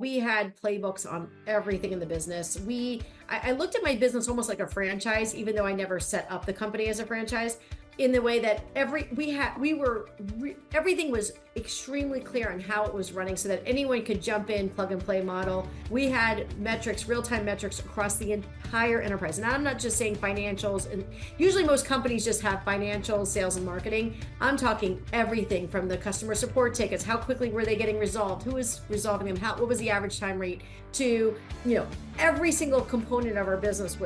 We had playbooks on everything in the business. I looked at my business almost like a franchise, even though I never set up the company as a franchise, in the way that everything was extremely clear on how it was running so that anyone could jump in, plug and play model. We had metrics, real-time metrics across the entire enterprise. And I'm not just saying financials, and usually most companies just have financials, sales, and marketing. I'm talking everything from the customer support tickets, how quickly were they getting resolved, who was resolving them, what was the average time rate, to every single component of our business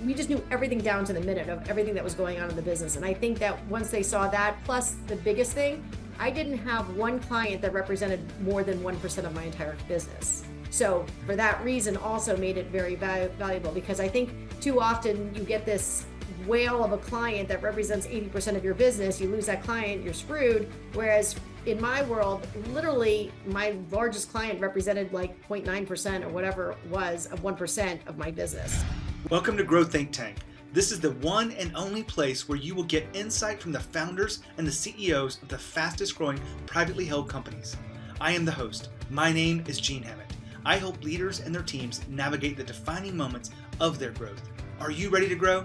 we just knew everything down to the minute of everything that was going on in the business. And I think that once they saw that, plus the biggest thing, I didn't have one client that represented more than 1% of my entire business. So for that reason, also made it very valuable, because I think too often you get this whale of a client that represents 80% of your business. You lose that client, you're screwed. Whereas in my world, literally my largest client represented like 0.9% or whatever it was of 1% of my business. Welcome to Grow Think Tank. This is the one and only place where you will get insight from the founders and the CEOs of the fastest growing privately held companies. I am the host. My name is Gene Hammett. I help leaders and their teams navigate the defining moments of their growth. Are you ready to grow?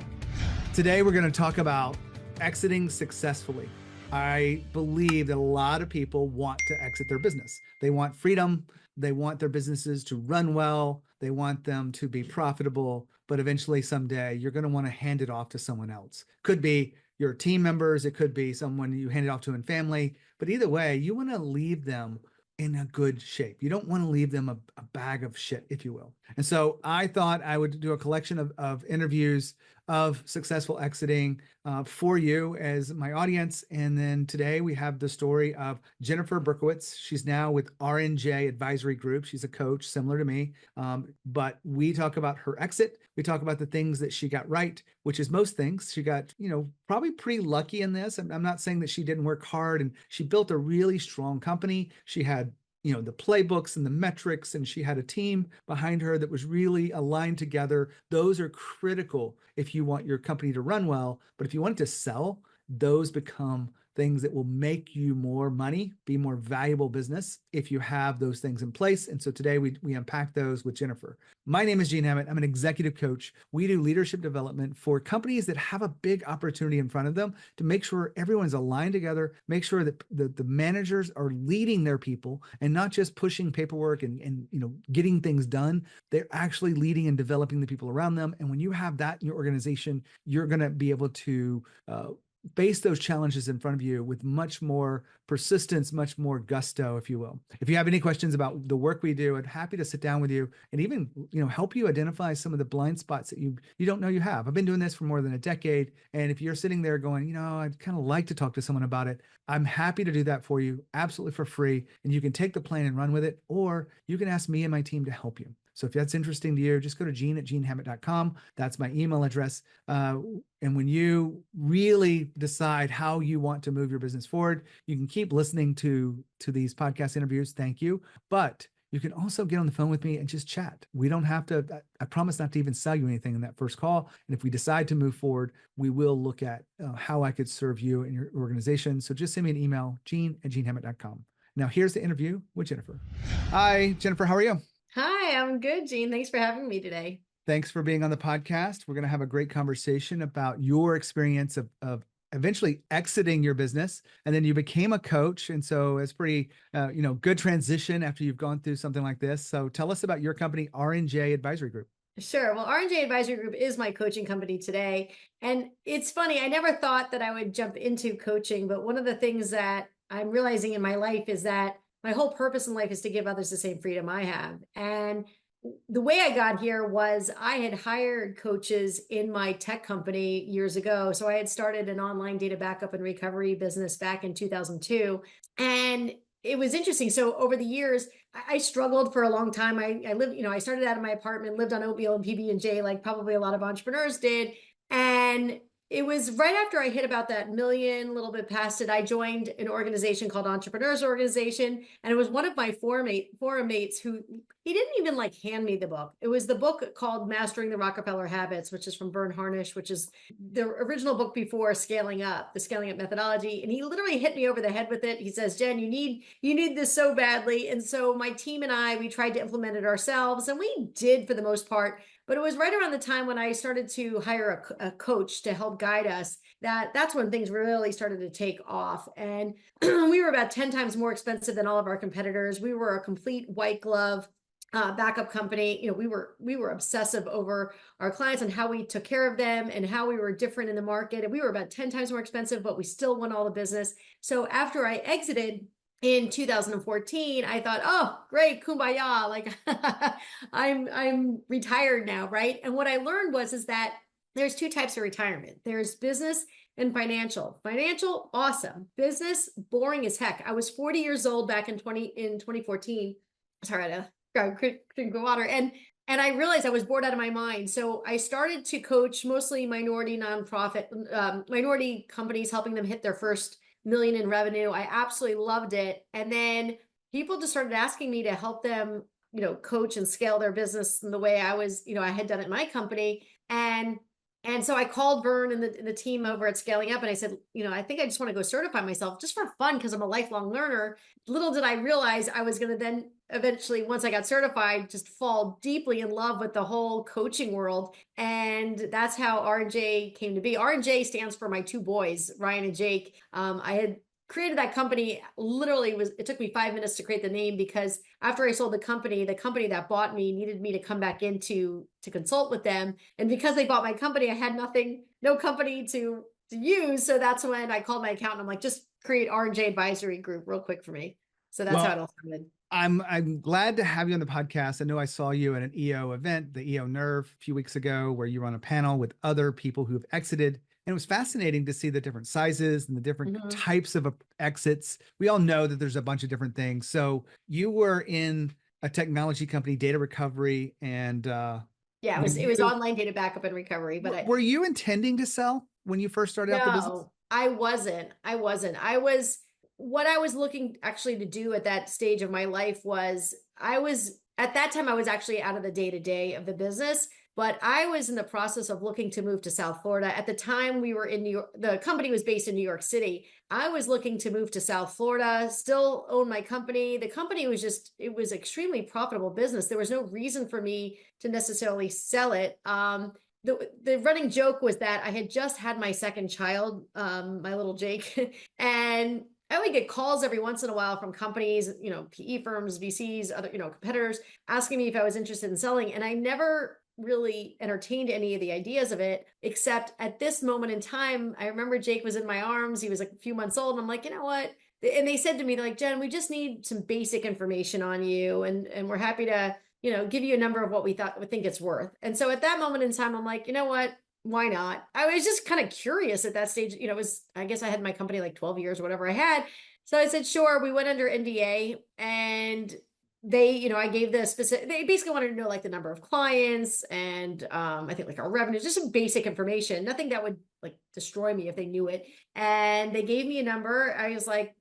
Today, we're going to talk about exiting successfully. I believe that a lot of people want to exit their business. They want freedom. They want their businesses to run well. They want them to be profitable. But eventually, someday, you're going to want to hand it off to someone else. Could be your team members. It could be someone you hand it off to in family. But either way, you want to leave them in a good shape. You don't want to leave them a bag of shit, if you will. And so I thought I would do a collection of interviews of successful exiting for you as my audience. And then today we have the story of Jennifer Berkowitz. She's now with R&J Advisory Group. She's a coach similar to me. But we talk about her exit. We talk about the things that she got right, which is most things. She got, probably pretty lucky in this. I'm not saying that she didn't work hard, and she built a really strong company. She had the playbooks and the metrics, and she had a team behind her that was really aligned together. Those are critical if you want your company to run well. But if you want it to sell, those become things that will make you more money, be more valuable business if you have those things in place. And so today we unpack those with Jennifer. My name is Gene Hammett. I'm an executive coach. We do leadership development for companies that have a big opportunity in front of them to make sure everyone's aligned together, make sure that the managers are leading their people and not just pushing paperwork and getting things done. They're actually leading and developing the people around them. And when you have that in your organization, you're going to be able to face those challenges in front of you with much more persistence, much more gusto, if you will. If you have any questions about the work we do, I'm happy to sit down with you and even, help you identify some of the blind spots that you don't know you have. I've been doing this for more than a decade. And if you're sitting there going, I'd kind of like to talk to someone about it, I'm happy to do that for you absolutely for free. And you can take the plan and run with it, or you can ask me and my team to help you. So if that's interesting to you, just go to gene@genehammett.com. That's my email address. And when you really decide how you want to move your business forward, you can keep listening to these podcast interviews. Thank you. But you can also get on the phone with me and just chat. We don't have to, I promise not to even sell you anything in that first call. And if we decide to move forward, we will look at how I could serve you and your organization. So just send me an email, gene@genehammett.com. Now here's the interview with Jennifer. Hi, Jennifer. How are you? Hi, I'm good, Gene. Thanks for having me today. Thanks for being on the podcast. We're going to have a great conversation about your experience of eventually exiting your business, and then you became a coach. And so it's pretty, good transition after you've gone through something like this. So tell us about your company, R&J Advisory Group. Sure. Well, R&J Advisory Group is my coaching company today. And it's funny, I never thought that I would jump into coaching, but one of the things that I'm realizing in my life is that my whole purpose in life is to give others the same freedom I have. And the way I got here was I had hired coaches in my tech company years ago. So I had started an online data backup and recovery business back in 2002. And it was interesting. So over the years, I struggled for a long time. I lived, I started out of my apartment, lived on oatmeal and PB&J, like probably a lot of entrepreneurs did. And It was right after I hit about that million, a little bit past it. I joined an organization called Entrepreneurs Organization, and it was one of my forum mates who he didn't even like hand me the book. It was the book called Mastering the Rockefeller Habits, which is from Vern Harnish, which is the original book before Scaling Up, the Scaling Up methodology. And he literally hit me over the head with it. He says, "Jen, you need this so badly." And so my team and I, we tried to implement it ourselves, and we did for the most part. But it was right around the time when I started to hire a coach to help guide us that's when things really started to take off. And we were about 10 times more expensive than all of our competitors. We were a complete white glove backup company. We were obsessive over our clients and how we took care of them and how we were different in the market. And we were about 10 times more expensive, but we still won all the business. So after I exited in 2014, I thought, oh, great, kumbaya, like I'm retired now, right? And what I learned is that there's two types of retirement. There's business and financial. Financial, awesome. Business, boring as heck. I was 40 years old back in 2014. Sorry, I had to drink water. And I realized I was bored out of my mind. So I started to coach mostly minority nonprofit, minority companies, helping them hit their first million in revenue. I absolutely loved it. And then people just started asking me to help them, coach and scale their business in the way I was, I had done it in my company. And so I called Vern and the team over at Scaling Up, and I said, I think I just want to go certify myself just for fun because I'm a lifelong learner. Little did I realize I was going to then eventually, once I got certified, just fall deeply in love with the whole coaching world. And that's how R&J came to be. R&J stands for my two boys, Ryan and Jake. I had created that company. Literally, it took me 5 minutes to create the name because after I sold the company that bought me needed me to come back in to consult with them. And because they bought my company, I had no company to use. So that's when I called my accountant. I'm like, just create R&J Advisory Group real quick for me. So that's how it all started. I'm glad to have you on the podcast. I know I saw you at an EO event, the EO Nerve, a few weeks ago, where you were on a panel with other people who've exited. And it was fascinating to see the different sizes and the different types of exits. We all know that there's a bunch of different things. So you were in a technology company, data recovery, and yeah, it was online data backup and recovery. But were you intending to sell when you first started out the business? No, I wasn't. What I was looking actually to do at that stage of my life was at that time I was actually out of the day-to-day of the business. But I was in the process of looking to move to South Florida. At the time, we were in New York. The company was based in New York City. I was looking to move to South Florida, still own my company. The company was it was extremely profitable business. There was no reason for me to necessarily sell it. The running joke was that I had just had my second child, my little Jake, and I would get calls every once in a while from companies, PE firms, VCs, other, competitors, asking me if I was interested in selling. And I never really entertained any of the ideas of it, except at this moment in time, I remember Jake was in my arms. He was like a few months old. And I'm like, you know what? And they said to me, like, Jen, we just need some basic information on you. And we're happy to, give you a number of what we think it's worth. And so at that moment in time, I'm like, you know what? Why not? I was just kind of curious at that stage. I guess I had my company like 12 years or whatever I had. So I said, sure. We went under NDA and they, I gave the specific, they basically wanted to know like the number of clients and I think like our revenues, just some basic information, nothing that would like destroy me if they knew it. And they gave me a number. I was like,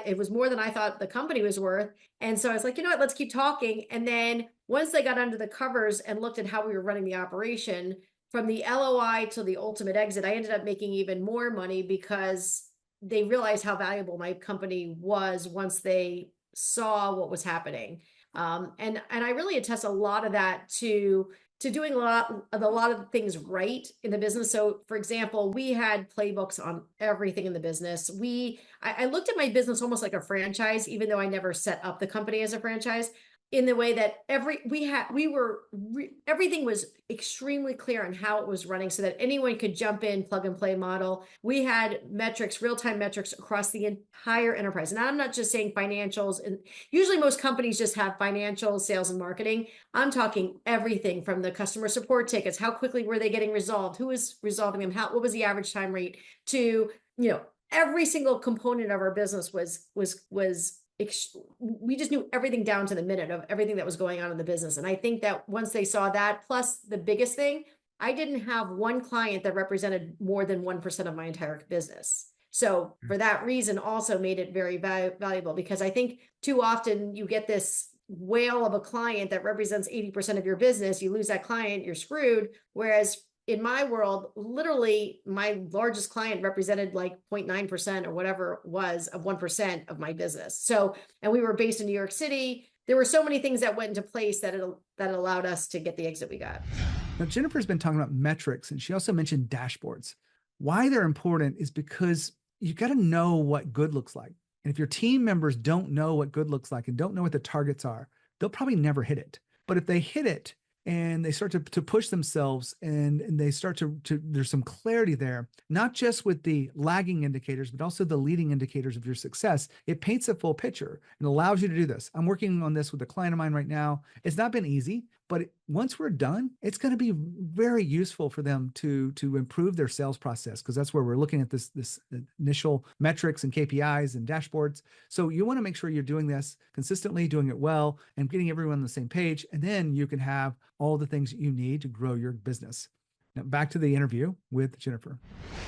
it was more than I thought the company was worth. And so I was like, you know what, let's keep talking. And then once they got under the covers and looked at how we were running the operation, from the LOI to the ultimate exit, I ended up making even more money because they realized how valuable my company was once they saw what was happening. And I really attest a lot of that to doing a lot of things right in the business. So for example, we had playbooks on everything in the business. I looked at my business almost like a franchise, even though I never set up the company as a franchise, in the way that everything was extremely clear on how it was running so that anyone could jump in, plug and play model. We had metrics, real-time metrics across the entire enterprise. And I'm not just saying financials. And usually most companies just have financials, sales, and marketing. I'm talking everything from the customer support tickets. How quickly were they getting resolved? Who was resolving them? What was the average time rate? To, every single component of our business was we just knew everything down to the minute of everything that was going on in the business. And I think that once they saw that, plus the biggest thing, I didn't have one client that represented more than 1% of my entire business. So for that reason, also made it very valuable, because I think too often you get this whale of a client that represents 80% of your business. You lose that client, you're screwed. Whereas in my world, literally my largest client represented like 0.9% or whatever it was of 1% of my business. So, and we were based in New York City. There were so many things that went into place that allowed us to get the exit we got. Now, Jennifer's been talking about metrics, and she also mentioned dashboards. Why they're important is because you got to know what good looks like. And if your team members don't know what good looks like and don't know what the targets are, they'll probably never hit it. But if they hit it and they start to push themselves and they start to there's some clarity there, not just with the lagging indicators, but also the leading indicators of your success, it paints a full picture and allows you to do this. I'm working on this with a client of mine right now. It's not been easy, but once we're done, it's going to be very useful for them to improve their sales process, because that's where we're looking at this initial metrics and KPIs and dashboards. So you want to make sure you're doing this consistently, doing it well, and getting everyone on the same page. And then you can have all the things that you need to grow your business. Now, back to the interview with Jennifer.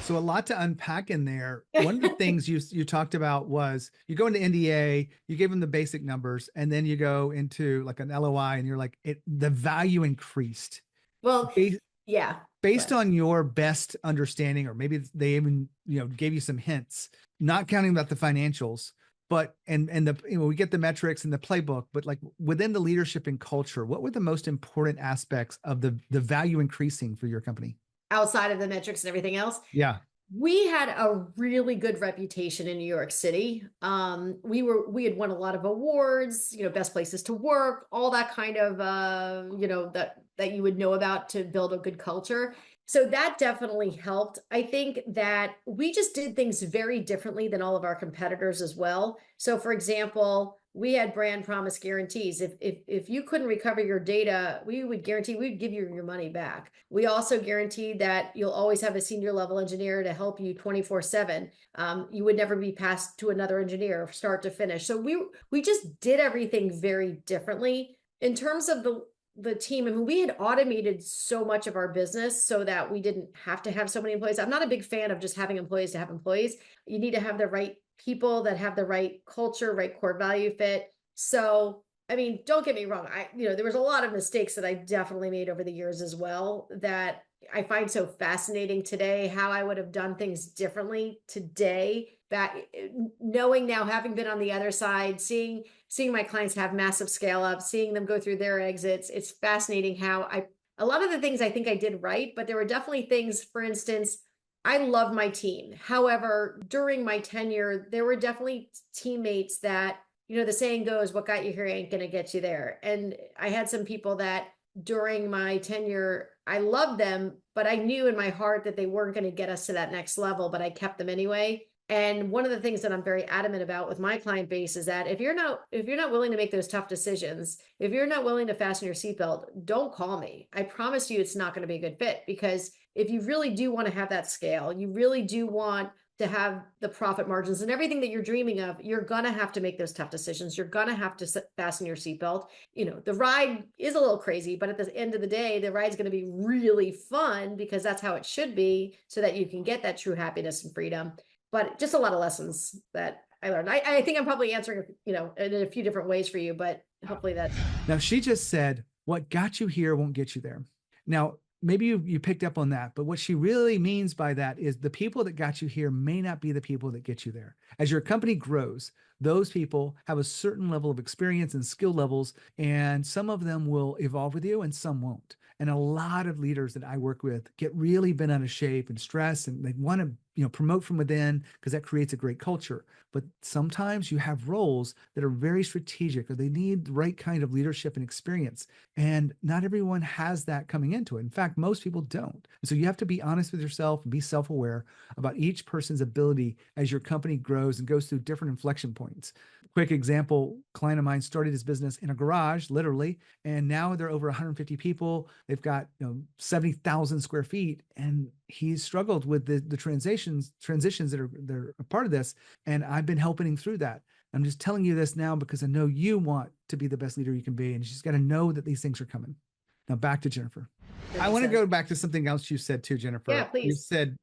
So a lot to unpack in there. One of the things you talked about was you go into NDA, you gave them the basic numbers, and then you go into like an LOI, and you're like, the value increased. Well, yeah. Based on your best understanding, or maybe they even gave you some hints, not counting about the financials. But we get the metrics and the playbook, but like within the leadership and culture, what were the most important aspects of the value increasing for your company? Outside of the metrics and everything else? Yeah. We had a really good reputation in New York City. We had won a lot of awards, best places to work, all that kind of, that you would know about to build a good culture. So that definitely helped. I think that we just did things very differently than all of our competitors as well. So for example, we had brand promise guarantees. If you couldn't recover your data, we'd give you your money back. We also guaranteed that you'll always have a senior level engineer to help you 24/7. You would never be passed to another engineer start to finish. So we just did everything very differently. In terms of the team, I mean, we had automated so much of our business so that we didn't have to have so many employees. I'm not a big fan of just having employees to have employees. You need to have the right people that have the right culture, right core value fit. So, I mean, don't get me wrong. There was a lot of mistakes that I definitely made over the years as well that I find so fascinating today, how I would have done things differently today, that knowing now, having been on the other side, seeing my clients have massive scale up, seeing them go through their exits. It's fascinating how a lot of the things I think I did right, but there were definitely things, for instance, I love my team. However, during my tenure, there were definitely teammates that, the saying goes, what got you here ain't going to get you there. And I had some people that during my tenure, I loved them, but I knew in my heart that they weren't going to get us to that next level, but I kept them anyway. And one of the things that I'm very adamant about with my client base is that if you're not willing to make those tough decisions, if you're not willing to fasten your seatbelt, don't call me. I promise you it's not going to be a good fit, because if you really do want to have that scale, you really do want to have the profit margins and everything that you're dreaming of, you're going to have to make those tough decisions. You're going to have to fasten your seatbelt. The ride is a little crazy, but at the end of the day, the ride's going to be really fun, because that's how it should be, so that you can get that true happiness and freedom. But just a lot of lessons that I learned. I think I'm probably answering, in a few different ways for you, but hopefully that. Now, she just said, what got you here won't get you there. Now, maybe you picked up on that, but what she really means by that is the people that got you here may not be the people that get you there. As your company grows, those people have a certain level of experience and skill levels, and some of them will evolve with you and some won't. And a lot of leaders that I work with get really bent out of shape and stress, and they want to promote from within, because that creates a great culture. But sometimes you have roles that are very strategic, or they need the right kind of leadership and experience. And not everyone has that coming into it. In fact, most people don't. And so you have to be honest with yourself and be self-aware about each person's ability as your company grows and goes through different inflection points. Quick example, client of mine started his business in a garage, literally, and now they're over 150 people. They've got 70,000 square feet, and he's struggled with the transitions that are a part of this. And I've been helping him through that. I'm just telling you this now because I know you want to be the best leader you can be, and you just got to know that these things are coming. Now back to Jennifer. I makes want to sense. go back to something else you said too, Jennifer. Yeah, You please. said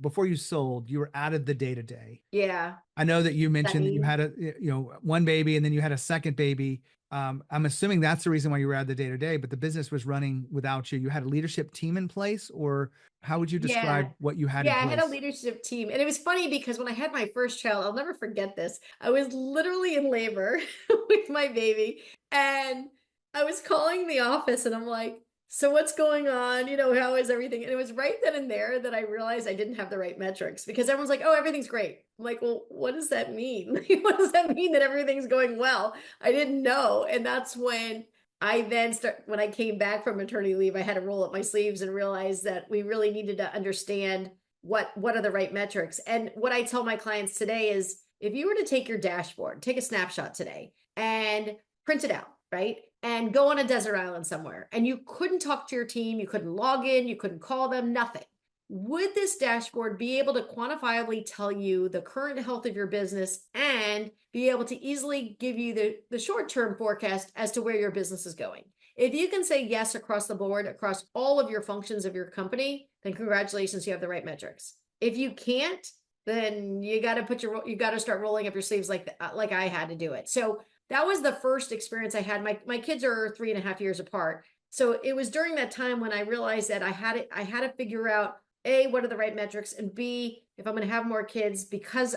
before you sold, you were out of the day to day. Yeah. I know that you What does that mentioned that you mean? had one baby and then you had a second baby. I'm assuming that's the reason why you were out of the day to day, but the business was running without you. You had a leadership team in place, or how would you describe Yeah. what you had in Yeah, I had a place? leadership team. And it was funny because when I had my first child, I'll never forget this. I was literally in labor with my baby. And I was calling the office and I'm like, so what's going on? How is everything? And it was right then and there that I realized I didn't have the right metrics because everyone's like, oh, everything's great. I'm like, well, what does that mean? What does that mean that everything's going well? I didn't know. And that's when when I came back from maternity leave, I had to roll up my sleeves and realize that we really needed to understand what are the right metrics. And what I tell my clients today is if you were to take your dashboard, take a snapshot today and print it out, right? And go on a desert island somewhere and you couldn't talk to your team, you couldn't log in, you couldn't call them, nothing. Would this dashboard be able to quantifiably tell you the current health of your business and be able to easily give you the short-term forecast as to where your business is going? If you can say yes across the board, across all of your functions of your company, then congratulations, you have the right metrics. If you can't, then you got to start rolling up your sleeves like I had to do it. So that was the first experience I had. My kids are 3.5 years apart. So it was during that time when I realized that I had to figure out A, what are the right metrics, and B, if I'm going to have more kids, because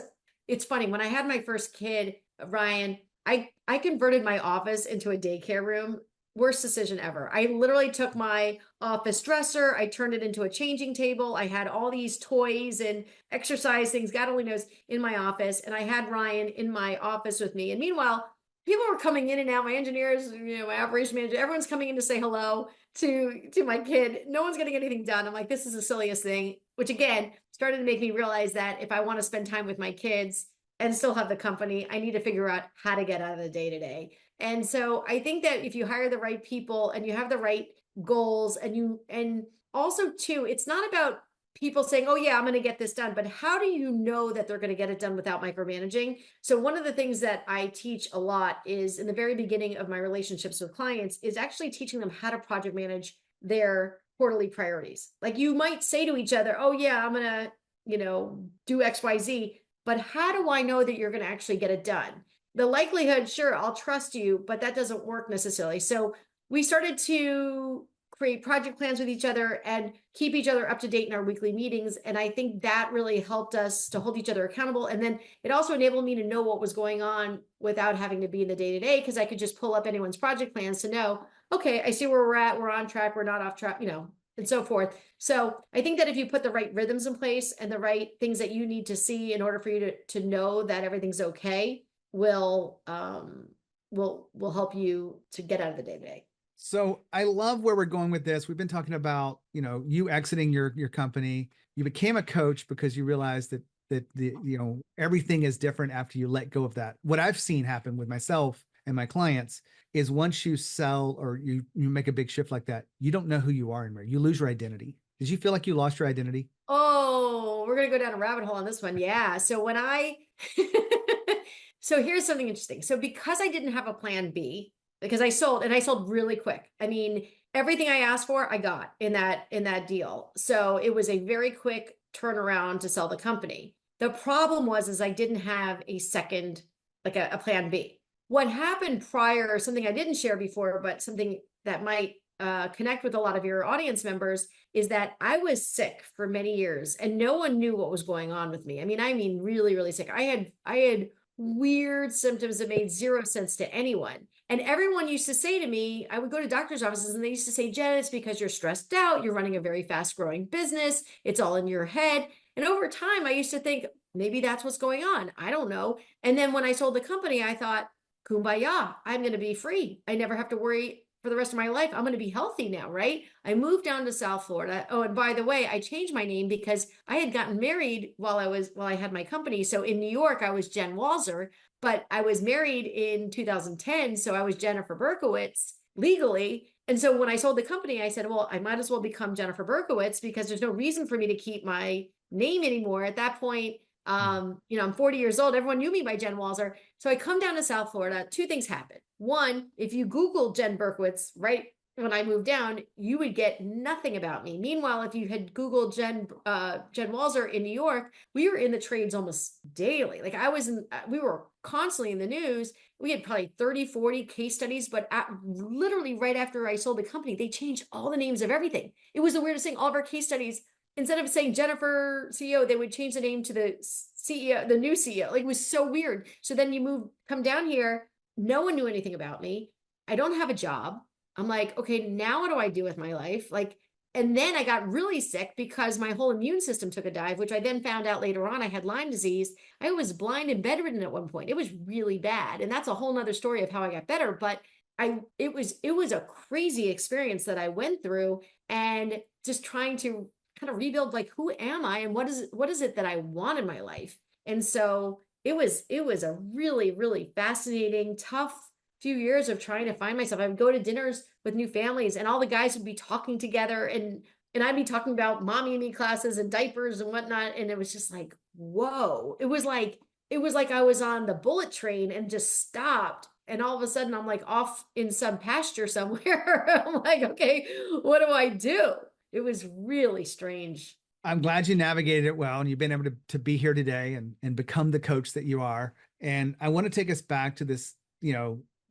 it's funny, when I had my first kid, Ryan, I converted my office into a daycare room. Worst decision ever. I literally took my office dresser, I turned it into a changing table. I had all these toys and exercise things, God only knows, in my office. And I had Ryan in my office with me. And meanwhile, people were coming in and out. My engineers, my operation manager, everyone's coming in to say hello to my kid. No one's getting anything done. I'm like, this is the silliest thing, which again started to make me realize that if I want to spend time with my kids and still have the company, I need to figure out how to get out of the day to day. And so I think that if you hire the right people and you have the right goals and also too, it's not about people saying, oh yeah, I'm going to get this done, but how do you know that they're going to get it done without micromanaging? So one of the things that I teach a lot is in the very beginning of my relationships with clients is actually teaching them how to project manage their quarterly priorities. Like you might say to each other, oh yeah, I'm going to, do XYZ, but how do I know that you're going to actually get it done? The likelihood, sure, I'll trust you, but that doesn't work necessarily. So we started to create project plans with each other and keep each other up to date in our weekly meetings. And I think that really helped us to hold each other accountable. And then it also enabled me to know what was going on without having to be in the day to day, because I could just pull up anyone's project plans to know, okay, I see where we're at, we're on track, we're not off track, and so forth. So I think that if you put the right rhythms in place and the right things that you need to see in order for you to know that everything's okay, will help you to get out of the day to day. So I love where we're going with this. We've been talking about, you exiting your company. You became a coach because you realized that everything is different after you let go of that. What I've seen happen with myself and my clients is once you sell or you make a big shift like that, you don't know who you are anymore. You lose your identity. Did you feel like you lost your identity? Oh, we're going to go down a rabbit hole on this one. Yeah. So so here's something interesting. So because I didn't have a plan B, because I sold really quick. I mean, everything I asked for, I got in that deal. So it was a very quick turnaround to sell the company. The problem is I didn't have a second, like a plan B. What happened prior, something I didn't share before, but something that might connect with a lot of your audience members, is that I was sick for many years and no one knew what was going on with me. I mean, really, really sick. I had weird symptoms that made zero sense to anyone. And everyone used to say to me, I would go to doctor's offices and they used to say, Jen, it's because you're stressed out. You're running a very fast growing business. It's all in your head. And over time, I used to think maybe that's what's going on. I don't know. And then when I sold the company, I thought, kumbaya, I'm going to be free. I never have to worry for the rest of my life. I'm going to be healthy now, right? I moved down to South Florida. Oh, and by the way, I changed my name because I had gotten married while I had my company. So in New York, I was Jen Walzer, but I was married in 2010. So I was Jennifer Berkowitz legally. And so when I sold the company, I said, well, I might as well become Jennifer Berkowitz because there's no reason for me to keep my name anymore. At that point, I'm 40 years old. Everyone knew me by Jen Walzer. So I come down to South Florida. Two things happen. One, if you Google Jen Berkowitz, right when I moved down, you would get nothing about me. Meanwhile, if you had Googled Jen Walzer in New York, we were in the trades almost daily. Like we were constantly in the news. We had probably 30, 40 case studies, but literally right after I sold the company, they changed all the names of everything. It was the weirdest thing. All of our case studies, instead of saying Jennifer CEO, they would change the name to the CEO, the new CEO. Like, it was so weird. So then come down here. No one knew anything about me. I don't have a job. I'm like, okay, now what do I do with my life? Like, and then I got really sick because my whole immune system took a dive, which I then found out later on I had Lyme disease. I was blind and bedridden at one point. It was really bad. And that's a whole nother story of how I got better. But it was a crazy experience that I went through, and just trying to kind of rebuild, like, who am I and what is it that I want in my life? And so it was a really, really fascinating, tough few years of trying to find myself. I would go to dinners with new families, and all the guys would be talking together, and I'd be talking about mommy and me classes and diapers and whatnot. And it was just like, whoa. It was like I was on the bullet train and just stopped. And all of a sudden I'm like off in some pasture somewhere. I'm like, okay, what do I do? It was really strange. I'm glad you navigated it well and you've been able to be here today and become the coach that you are. And I want to take us back to this,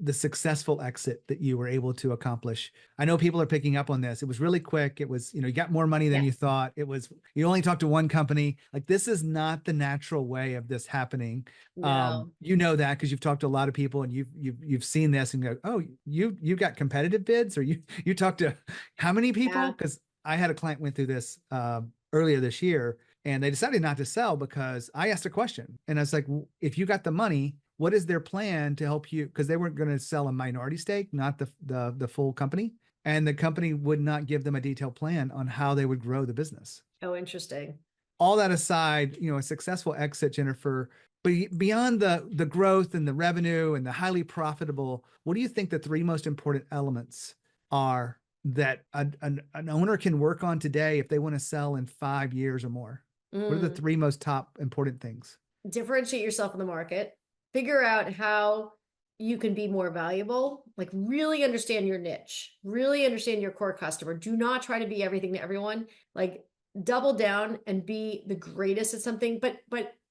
the successful exit that you were able to accomplish. I know people are picking up on this. It was really quick. It was, you got more money than you thought. You only talked to one company. Like, this is not the natural way of this happening. No. You know that because you've talked to a lot of people and you've seen this and go, oh, you got competitive bids, or you talked to how many people? Yeah. Because I had a client went through this earlier this year, and they decided not to sell because I asked a question, and I was like, if you got the money, what is their plan to help you? Because they weren't going to sell a minority stake, not the full company. And the company would not give them a detailed plan on how they would grow the business. Oh, interesting. All that aside, a successful exit, Jennifer, but beyond the growth and the revenue and the highly profitable, what do you think the three most important elements are that an owner can work on today if they want to sell in 5 years or more? What are the three most top important things? Differentiate yourself in the market. Figure out how you can be more valuable. Like, really understand your niche, really understand your core customer. Do not try to be everything to everyone. Like, double down and be the greatest at something. But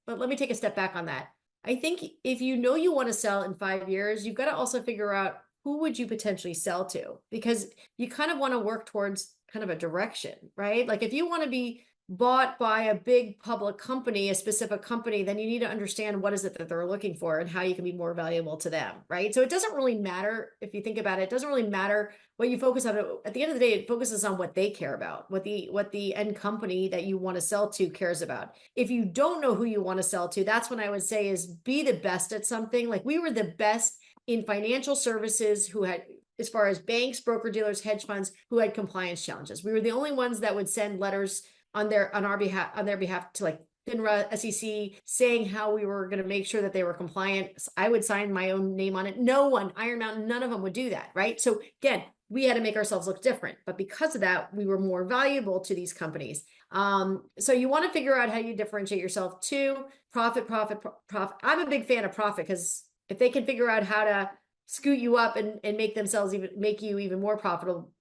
let me take a step back on that. I think if you want to sell in 5 years, you've got to also figure out who would you potentially sell to, because you kind of want to work towards kind of a direction, right? Like, if you want to be bought by a big public company, a specific company, then you need to understand what is it that they're looking for and how you can be more valuable to them, right? So it doesn't really matter, if you think about it, it doesn't really matter what you focus on. At the end of the day, it focuses on what they care about, what the end company that you want to sell to cares about. If you don't know who you want to sell to, that's when I would say is be the best at something. Like, we were the best in financial services who had, as far as banks, broker dealers, hedge funds, who had compliance challenges. We were the only ones that would send letters on their behalf to, like, FINRA, SEC, saying how we were going to make sure that they were compliant. I would sign my own name on it. No one, Iron Mountain, none of them would do that, right? So again, we had to make ourselves look different, but because of that, we were more valuable to these companies. So you want to figure out how you differentiate yourself. Two, profit. I'm a big fan of profit, because if they can figure out how to scoot you up and make you even more profitable,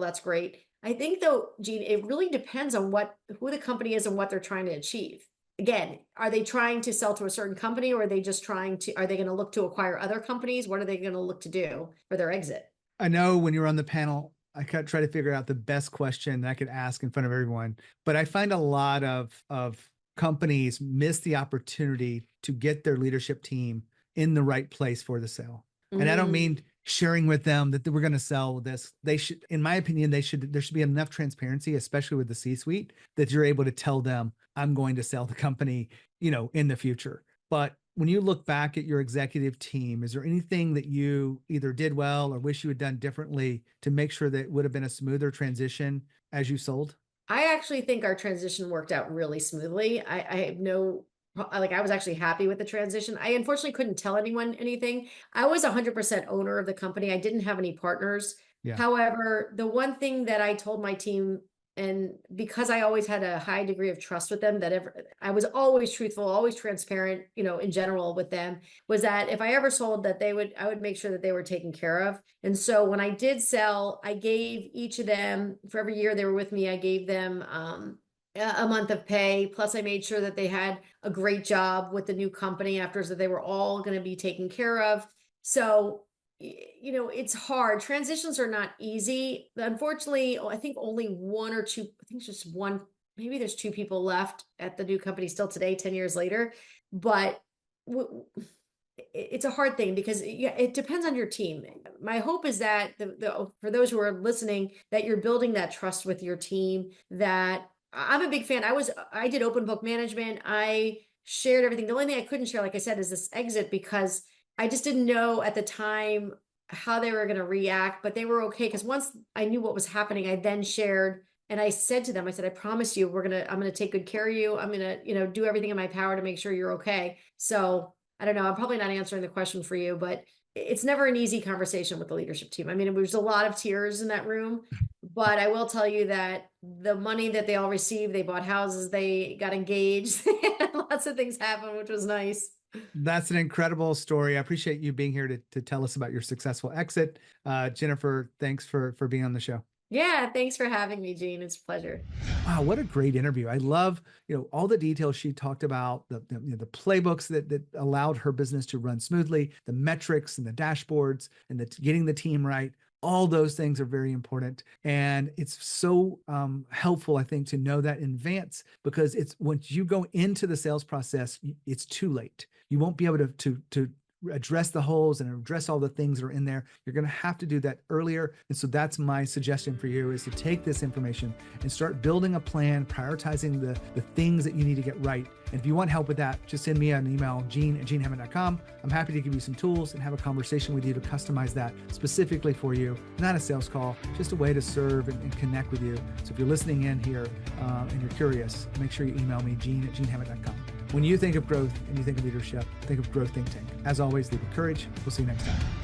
that's great. I think, though, Gene, it really depends on who the company is and what they're trying to achieve. Again, are they trying to sell to a certain company, or are they going to look to acquire other companies? What are they going to look to do for their exit? I know when you're on the panel, I try to figure out the best question that I could ask in front of everyone, but I find a lot of companies miss the opportunity to get their leadership team in the right place for the sale. And I don't mean sharing with them that we're going to sell this. They should, in my opinion, there should be enough transparency, especially with the C-suite, that you're able to tell them, I'm going to sell the company, in the future. But when you look back at your executive team, is there anything that you either did well or wish you had done differently to make sure that it would have been a smoother transition as you sold? I actually think our transition worked out really smoothly. I was actually happy with the transition. I unfortunately couldn't tell anyone anything. I was 100% owner of the company. I didn't have any partners. Yeah. However, the one thing that I told my team And because I always had a high degree of trust with them, I was always truthful, always transparent, in general with them, was that if I ever sold, that I would make sure that they were taken care of. And so when I did sell, I gave each of them, for every year they were with me, I gave them a month of pay. Plus I made sure that they had a great job with the new company after, so they were all going to be taken care of. So it's hard. Transitions are not easy. Unfortunately, I think only one or two, I think it's just one, maybe there's two people left at the new company still today, 10 years later. But it's a hard thing because it depends on your team. My hope is that for those who are listening, that you're building that trust with your team. That I'm a big fan. I did open book management. I shared everything. The only thing I couldn't share, like I said, is this exit, because I just didn't know at the time how they were going to react, but they were okay. Because once I knew what was happening, I then shared, and I said to them, I said, I promise you, I'm going to take good care of you. I'm going to, do everything in my power to make sure you're okay. So I don't know. I'm probably not answering the question for you, but it's never an easy conversation with the leadership team. I mean, there was a lot of tears in that room, but I will tell you that the money that they all received, they bought houses, they got engaged, lots of things happened, which was nice. That's an incredible story. I appreciate you being here to tell us about your successful exit. Jennifer, thanks for being on the show. Yeah, thanks for having me, Gene. It's a pleasure. Wow, what a great interview. I love, all the details she talked about, the playbooks that allowed her business to run smoothly, the metrics and the dashboards and getting the team right. All those things are very important. And it's so helpful, I think, to know that in advance, because it's once you go into the sales process, it's too late. You won't be able to address the holes and address all the things that are in there. You're going to have to do that earlier. And so that's my suggestion for you, is to take this information and start building a plan, prioritizing the things that you need to get right. And if you want help with that, just send me an email, gene@genehammett.com. I'm happy to give you some tools and have a conversation with you to customize that specifically for you. Not a sales call, just a way to serve and connect with you. So if you're listening in here and you're curious, make sure you email me, gene@genehammett.com. When you think of growth and you think of leadership, think of Growth Think Tank. As always, lead with courage. We'll see you next time.